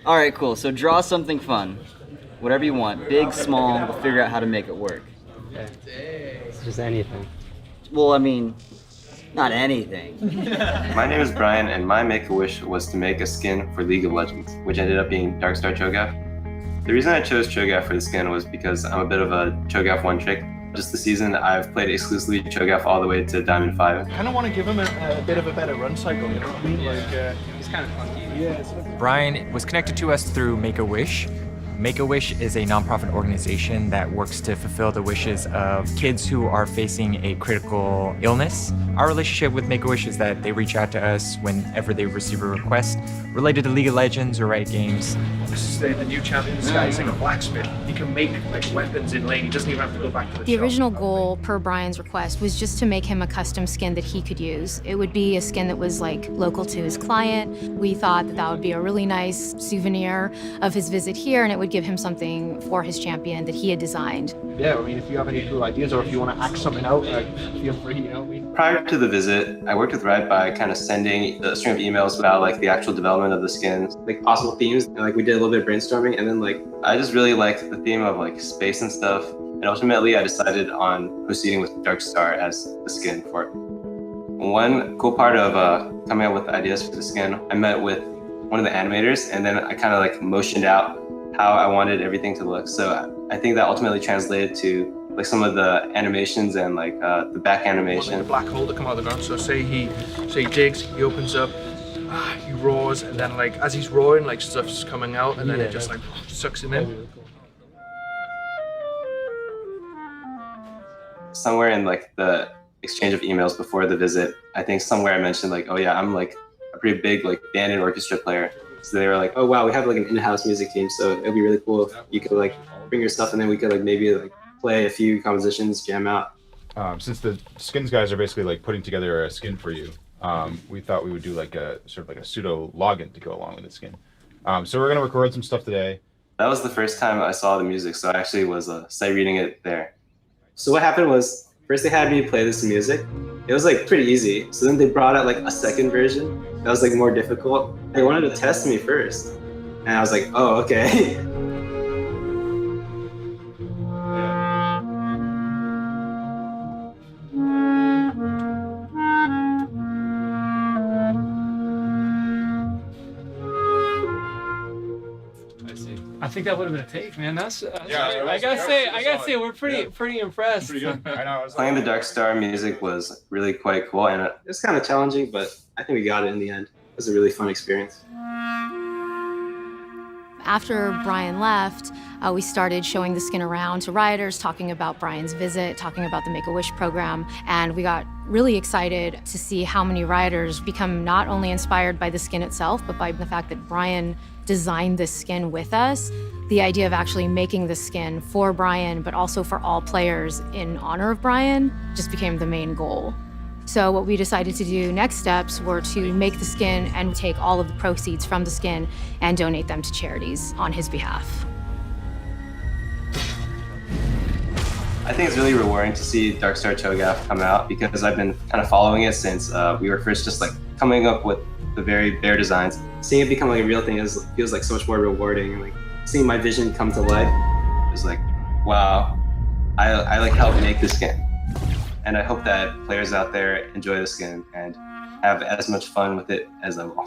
All right, cool. So draw something fun. Whatever you want. Big, small, we'll figure out how to make it work. Okay. It's just anything. Well, I mean, not anything. My name is Brian, and my make-a-wish was to make a skin for League of Legends, which ended up being Dark Star Cho'Gath. The reason I chose Cho'Gath for the skin was because I'm a bit of a Cho'Gath one-trick. Just this season, I've played exclusively Cho'Gath all the way to Diamond 5. I kind of want to give him a bit of a better run cycle, you know what I mean? He's kind of funky. Yeah. Brian was connected to us through Make-A-Wish. Make-A-Wish is a nonprofit organization that works to fulfill the wishes of kids who are facing a critical illness. Our relationship with Make-A-Wish is that they reach out to us whenever they receive a request related to League of Legends or Riot Games. This is the new champion. This guy's like a blacksmith. He can make like weapons in lane. He doesn't even have to go back to the The shop. original goal, per Brian's request, was just to make him a custom skin that he could use. It would be a skin that was like local to his client. We thought that that would be a really nice souvenir of his visit here, and it would give him something for his champion that he had designed. Yeah, I mean, if you have any cool ideas or if you want to act something out, feel free, you know what I mean? Prior to the visit, I worked with Riot by kind of sending a string of emails about like the actual development of the skins, like possible themes, and like we did a little bit of brainstorming, and then like I just really liked the theme of like space and stuff, and ultimately I decided on proceeding with Dark Star as the skin for it. One cool part of coming up with ideas for the skin, I met with one of the animators, and then I kind of like motioned out how I wanted everything to look. So I think that ultimately translated to like some of the animations and like the back animation. The black hole to come out of the ground. So say he digs, he opens up, he roars, and then like as he's roaring, like stuff's coming out, and then it just like sucks him in. Somewhere in like the exchange of emails before the visit, I think somewhere I mentioned like, oh yeah, I'm like a pretty big like band and orchestra player. So they were like, oh wow, we have like an in-house music team, so it'd be really cool if you could like bring your stuff and then we could like maybe like play a few compositions, jam out. Since the skins guys are basically like putting together a skin for you, we thought we would do like a sort of like a pseudo login to go along with the skin. So we're gonna record some stuff today. That was the first time I saw the music, so I actually was sight reading it there. So what happened was, first they had me play this music. It was like pretty easy. So then they brought out like a second version that was like more difficult. They wanted to test me first. And I was like, oh, okay. I think that would have been a take, man. That's Yeah, I gotta say, we're pretty impressed. Pretty good. I know. Playing the Dark Star music was really quite cool, and it was kind of challenging, but I think we got it in the end. It was a really fun experience. After Brian left, we started showing the skin around to rioters, talking about Brian's visit, talking about the Make-A-Wish program, and we got really excited to see how many rioters become not only inspired by the skin itself, but by the fact that Brian designed this skin with us. The idea of actually making the skin for Brian, but also for all players in honor of Brian, just became the main goal. So what we decided to do next steps were to make the skin and take all of the proceeds from the skin and donate them to charities on his behalf. I think it's really rewarding to see Dark Star Cho'Gath come out because I've been kind of following it since we were first just like coming up with the very bare designs. Seeing it become like a real thing feels like so much more rewarding, and like seeing my vision come to life is like, wow, I like helped make the skin. And I hope that players out there enjoy the skin and have as much fun with it as I will.